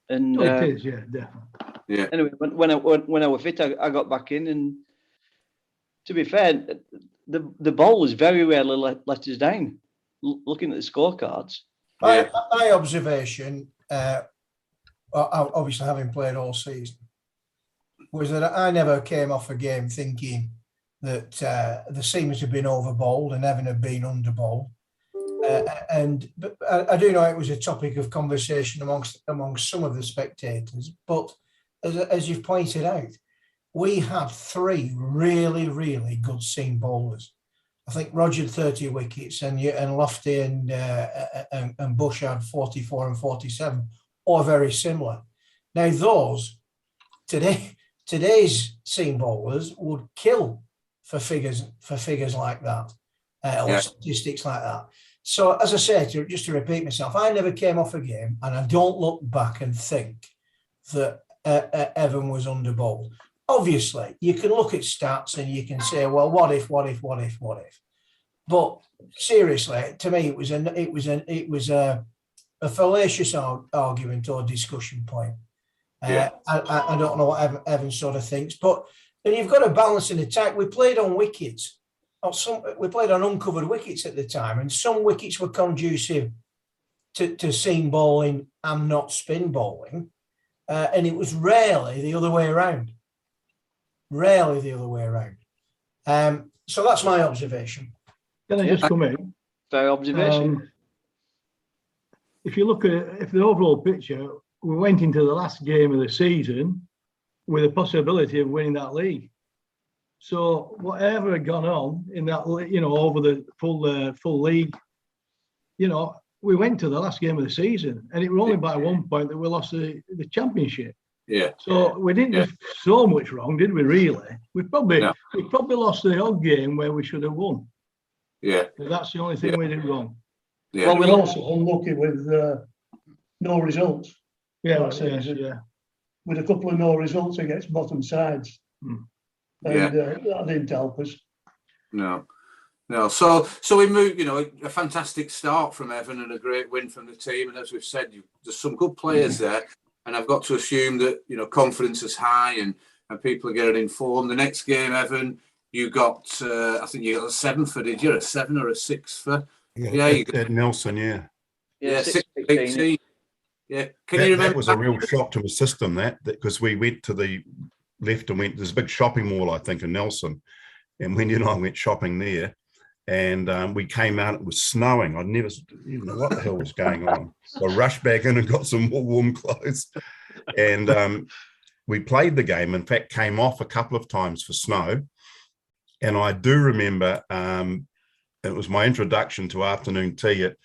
And it is, yeah, definitely. Yeah. Anyway, when I was fit, I got back in, and to be fair, the bowlers very rarely let us down. Looking at the scorecards. My observation, obviously having played all season, was that I never came off a game thinking that the seamers had been over bowled and Evan had been under bowled. But I do know it was a topic of conversation amongst some of the spectators. But as you've pointed out, we had 3 really, really good seam bowlers. I think Roger had 30 wickets, and Lofty and Bush had 44 and 47, or very similar. Now those today's seam bowlers would kill for figures like that, or statistics like that. So as I say, just to repeat myself, I never came off a game, and I don't look back and think that Evan was under bowled. Obviously, you can look at stats and you can say, well, what if? But seriously, to me, it was a fallacious argument or discussion point. I don't know what Evan sort of thinks, but then you've got to balance an attack. We played on wickets. We played on uncovered wickets at the time, and some wickets were conducive to seam bowling and not spin bowling, and it was rarely the other way around. So that's my observation. Can I just come in? Fair observation. If you look at the overall picture, we went into the last game of the season with a possibility of winning that league. So whatever had gone on in that, over the full league, we went to the last game of the season, and it was only by 1 point that we lost the championship. Yeah. So we didn't do so much wrong, did we? Really, we probably lost the odd game where we should have won. Yeah. So that's the only thing we did wrong. Yeah. Well, we're also unlucky with no results. Yeah, with a couple of no results against bottom sides. And that didn't help us. No. So we moved, a fantastic start from Evan and a great win from the team. And as we've said, there's some good players there. And I've got to assume that, confidence is high and people are getting informed. The next game, Evan, you got, I think you got a 7 for, did you? A 7 or a 6 for? Yeah, you got Nelson, Yeah, 6-18. Yeah. Can you remember? That was a real shock to the system, because we went to the left and there's a big shopping mall, I think, in Nelson. And Wendy and I went shopping there, and we came out, it was snowing. I'd never even know what the hell was going on. So I rushed back in and got some more warm clothes. And we played the game, in fact, came off a couple of times for snow. And I do remember it was my introduction to afternoon tea at,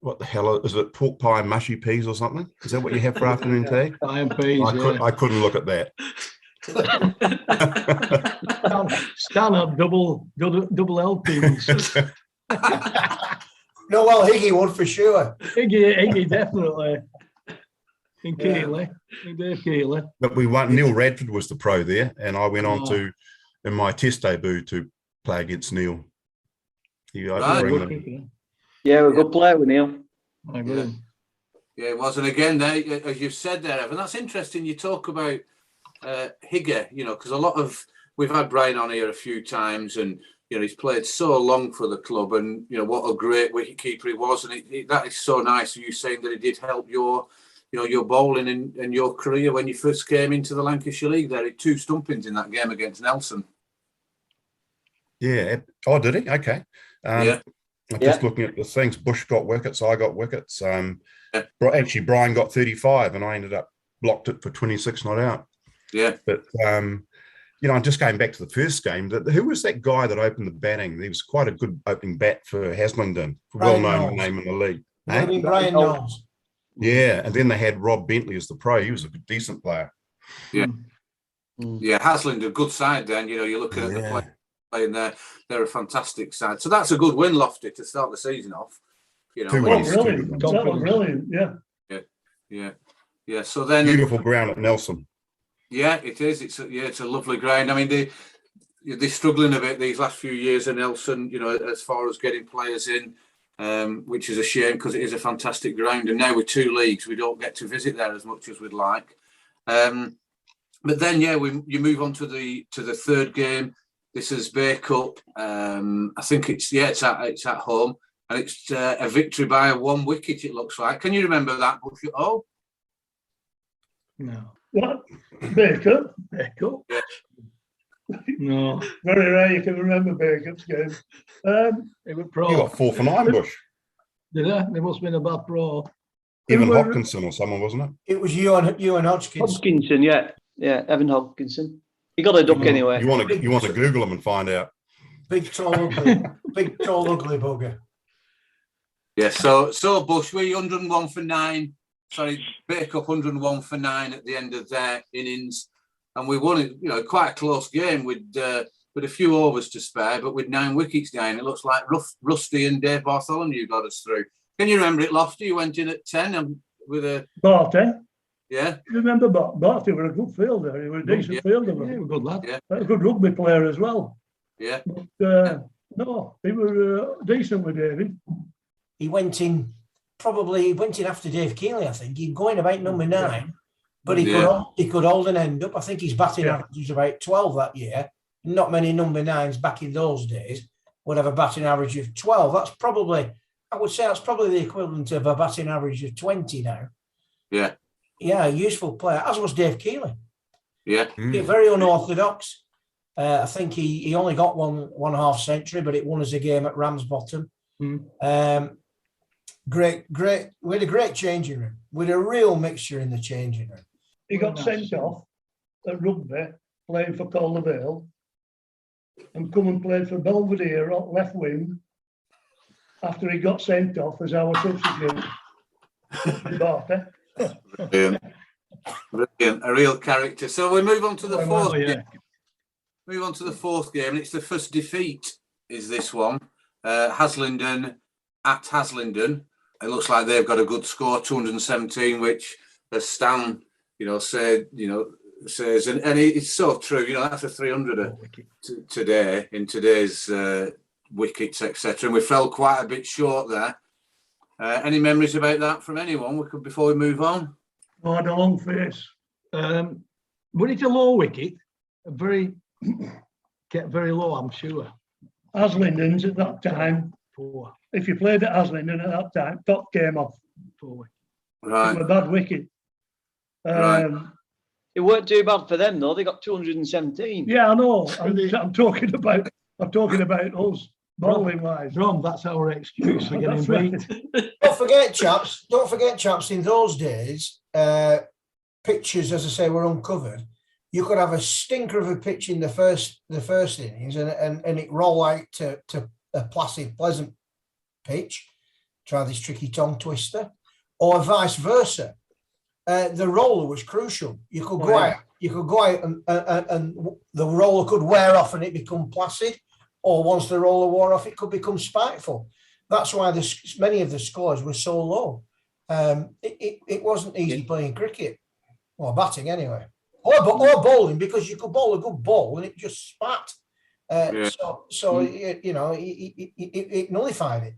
what the hell is it, pork pie and mushy peas or something? Is that what you have for afternoon tea? Pie and peas, I couldn't look at that. Stand up double LPs. No, well, Higgy would for sure. Higgy definitely. In Keighley, in Dave Keighley. But we won. Neil Radford was the pro there, and I went on to, in my test debut, to play against Neil. Yeah, we're a good player with Neil. Yeah, it was. And again, as you've said there, Evan, that's interesting. You talk about Higger, because we've had Brian on here a few times, and he's played so long for the club, and what a great wicketkeeper he was, and that is so nice of you saying that it did help your bowling and your career when you first came into the Lancashire League. There, 2 stumpings in that game against Nelson. Yeah. Oh, did he? Okay. Just looking at the things, Bush got wickets, I got wickets. Actually, Brian got 35, and I ended up blocked it for 26 not out. Yeah. But, I'm just going back to the first game. Who was that guy that opened the batting? He was quite a good opening bat for Haslingden, well-known name in the league. Brian Knowles. Yeah, and then they had Rob Bentley as the pro. He was a decent player. Yeah. Yeah, Hasland, a good side then. You know, you're looking at the play playing there. They're a fantastic side. So that's a good win, Lofty, to start the season off. You know, brilliant. That was brilliant, yeah. So then beautiful ground at Nelson. Yeah, it is. It's a lovely ground. I mean, they're struggling a bit these last few years at Nelson, you know, as far as getting players in, which is a shame because it is a fantastic ground. And now with 2 leagues, we don't get to visit there as much as we'd like. But then, you move on to the third game. This is Bay Cup. I think it's at home, and it's a victory by 1 wicket. It looks like. Can you remember that? Oh, No. What? Bay Cup? Yeah. No. Very rare you can remember Bay Cup's game. It was You pro. got 4 for 9, Bush. Did I? There must have been a bad pro. Evan Hopkinson or someone, wasn't it? It was Ewan Hodgkins. Hodgkinson, yeah, Evan Hodgkinson. He got a duck anyway. You want to Google him and find out. Big tall ugly bugger. Yeah. So Bush, we 101 for 9. Sorry, Bay Cup 101 for 9 at the end of their innings, and we won it. You know, quite a close game with a few overs to spare, but with 9 wickets down. It looks like Rusty and Dave Bartholomew got us through. Can you remember it, Lofty? You went in at 10 with a Barty. Yeah. Remember Barty was a good fielder. He was a decent fielder. Yeah, he was a good lad. Yeah. A good rugby player as well. Yeah. But, no, he was decent with David. He went in after Dave Keeley, I think. He'd go in about number 9, but he could hold an end up. I think his batting average was about 12 that year. Not many number 9s back in those days would have a batting average of 12. I would say that's probably the equivalent of a batting average of 20 now. Yeah. Yeah, a useful player, as was Dave Keeley. Yeah. Very unorthodox. I think he only got one half century, but it won us a game at Ramsbottom. Great. We had a great changing room. We had a real mixture in the changing room. He got sent off at rugby, playing for Calder Vale, and come and played for Belvedere on left wing after he got sent off as our substitute. Brilliant. A real character. So we move on to the fourth game. Move on to the 4th game, and it's the first defeat. Is this one Haslingden at Haslingden? It looks like they've got a good score, 217, which, as Stan, says, and it's so true. That's a 300 today in today's wickets, etc. And we fell quite a bit short there. Any memories about that from anyone? Before we move on. Oh, I had a long face. When it's a low wicket, get very low, I'm sure. Haslingden's at that time. 4. If you played at Haslingden at that time, top came off. 4. Right. It was a bad wicket. Right. It weren't too bad for them though. They got 217. Yeah, I know. I'm talking about us, bowling wise. Brom, that's our excuse for getting beat. Don't forget, chaps. In those days, pitches, as I say, were uncovered. You could have a stinker of a pitch in the first innings, and it roll out to a placid, pleasant pitch. Try this tricky tongue twister, or vice versa. The roller was crucial. You could go out. You could go out, and the roller could wear off, and it become placid. Or once the roller wore off, it could become spiteful. That's why many of the scores were so low. It wasn't easy playing cricket, or batting anyway, or bowling, because you could bowl a good ball and it just spat. It nullified it.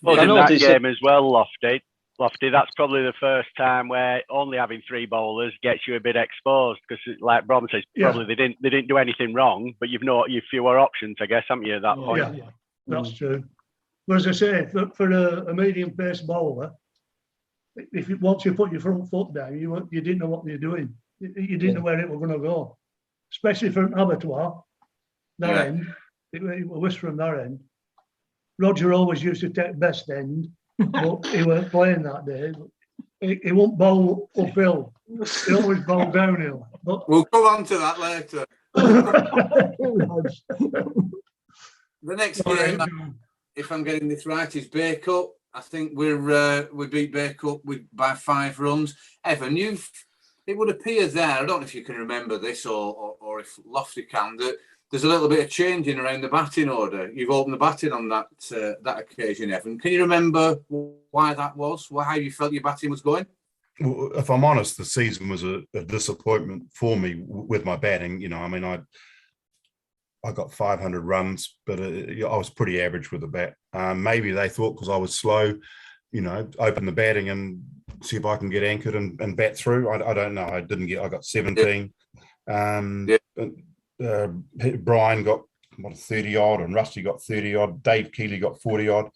Well, in that game as well, Lofty, that's probably the first time where only having 3 bowlers gets you a bit exposed, because, like Brom says, probably they didn't do anything wrong, but you've fewer options, I guess, haven't you, at that point? Yeah, that's true. But as I say, for a medium-pace bowler, once you put your front foot down, you didn't know what you're doing. You didn't know where it was going to go, especially for an abattoir. That end, it was from that end. Roger always used to take best end, but he weren't playing that day. He won't bowl uphill. He always bowled downhill. But we'll come on to that later. The next game, if I'm getting this right, is Bay Cup. I think we beat Bay Cup by 5 runs. Evan, it would appear there, I don't know if you can remember this or if Lofty can, that there's a little bit of changing around the batting order. You've opened the batting on that occasion, Evan. Can you remember why that was? How you felt your batting was going? Well, if I'm honest, the season was a disappointment for me with my batting. You know, I mean, I got 500 runs, but I was pretty average with the bat. Maybe they thought because I was slow, you know, open the batting and see if I can get anchored and bat through. I don't know. I got 17. Brian got 30 odd and Rusty got 30 odd. Dave Keeley got 40 odd.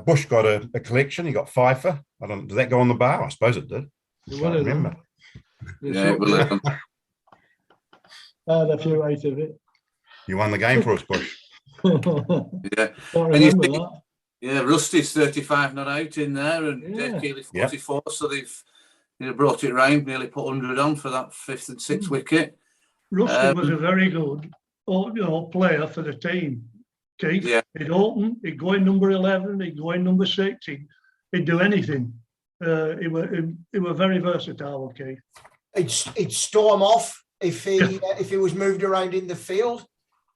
Bush got a collection. He got fifer. Did that go on the bar? I suppose it did. I can't remember. Yeah, it will. A few out of it. You won the game for us, Bush. Yeah. Rusty's 35 not out in there, and Dave Keeley 44. So they've brought it round, nearly put 100 on for that 5th and 6th wicket. Rusty was a very good, player for the team. Keith, he'd open, he'd go in number 11, he'd go in number 6, he'd do anything. He were very versatile, Keith. He'd storm off if he was moved around in the field.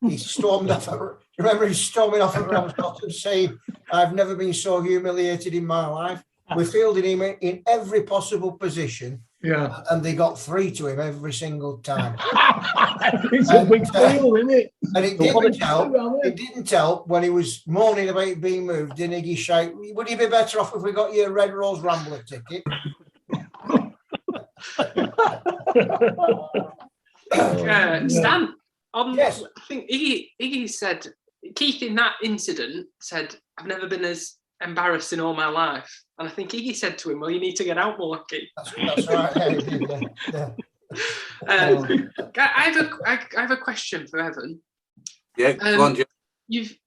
He stormed off. Remember, he's storming off at Ramscotton saying, "I've never been so humiliated in my life." We fielded him in every possible position. Yeah, and they got 3 to him every single time. It's a big deal, isn't it? And it didn't help when he was moaning about being moved. Didn't he shout, "Would you be better off if we got you a Red Rose Rambler ticket?" Stan, yes. I think Iggy said, Keith in that incident said, "I've never been as embarrassed in all my life." And I think Iggy said to him, "Well, you need to get out more, Keith." That's right. Yeah. I have a question for Evan. Yeah, go on, Jim. You've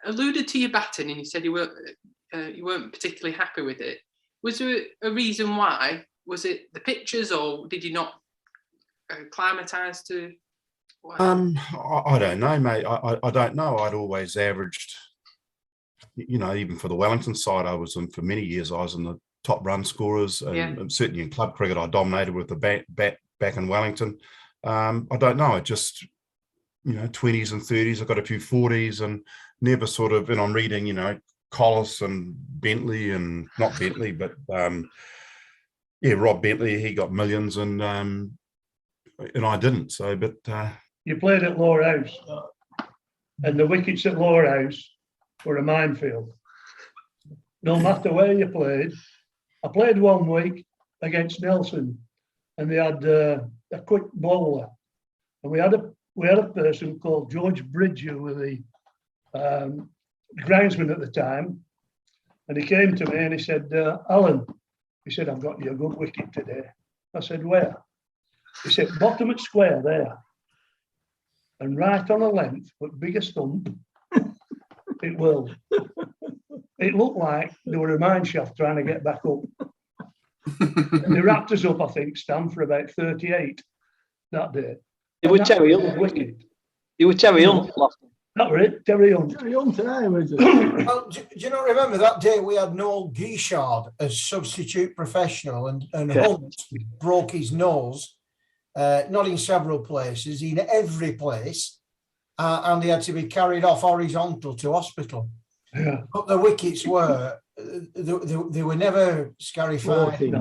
alluded to your batting, and you said you weren't particularly happy with it. Was there a reason why? Was it the pitches, or did you not acclimatise to? I don't know, mate. I don't know. I'd always averaged, even for the Wellington side, for many years, I was in the top run scorers, and certainly in club cricket, I dominated with the bat back in Wellington. I don't know. It just, 20s and 30s. I got a few 40s, and never sort of. And I'm reading, Collis and Bentley, and not Bentley, but Rob Bentley. He got millions, and I didn't. So, but. You played at Lowerhouse, and the wickets at Lowerhouse were a minefield. No matter where you played. I played one week against Nelson, and they had a quick bowler, and we had a person called George Bridge, who was the groundsman at the time, and he came to me and he said, "Alan," he said, "I've got you a good wicket today." I said, "Where?" He said, "Bottom at square there. And right on a length, but bigger stump, it will." It looked like they were a mine shaft trying to get back up. And they wrapped us up, I think, Stan, for about 38 that day. It was Terry Hunt. You were Terry Hunt. That was it, Terry Hunt. Terry Hunt today, was it? Well, do you not remember that day we had Noel Guichard as substitute professional, and Hunt broke his nose. Not in several places, in every place, and he had to be carried off horizontal to hospital. Yeah. But the wickets were they were never scarified. They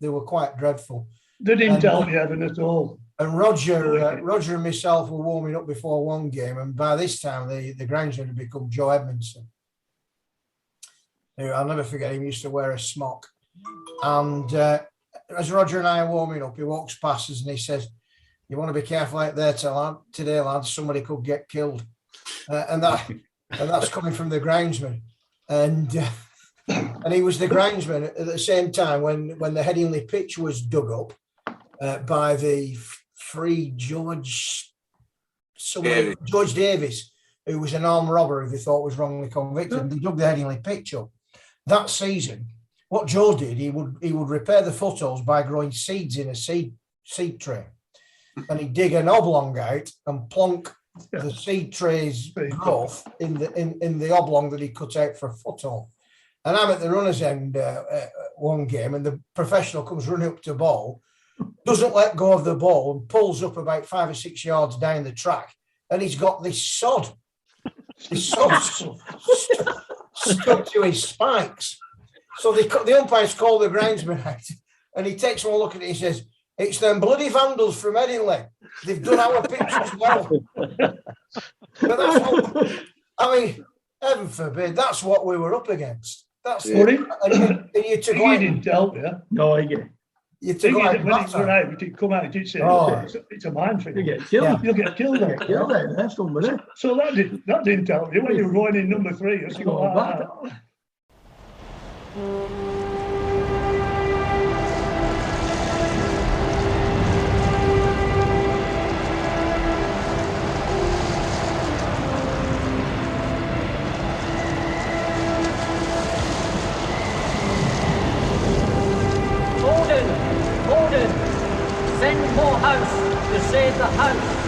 were quite dreadful. They didn't help you, Evan, at all. And Roger and myself were warming up before one game, and by this time the groundsman had become Joe Edmondson. I'll never forget him. He used to wear a smock, and as Roger and I are warming up, he walks past us and he says, "You want to be careful out there today, lads. Somebody could get killed," and that's coming from the groundsman, and he was the groundsman at the same time when the Headingley pitch was dug up by the free George Davis, who was an armed robber who they thought was wrongly convicted. They dug the Headingley pitch up that season. What Joe did, he would repair the footholes by growing seeds in a seed tray, and he'd dig an oblong out and plonk the seed trays growth in the oblong that he cut out for a foothold. And I'm at the runner's end one game, and the professional comes running up to ball, doesn't let go of the ball, and pulls up about 5 or 6 yards down the track, and he's got this sod stuck to his spikes. So the umpires call the groundsman out, and he takes one look at it. He says, "It's them bloody vandals from Headingley. They've done our pitch as well." But that's what, I mean, heaven forbid, that's what we were up against. That's What and you took he didn't tell you. No, he get. You took When like it run out, it come out, it said, it's a minefield. You get killed. You'll get killed. You get killed out there, somebody. So that didn't tell you when you were going in number 3 or something like that. Holden, send Morehouse to save the house.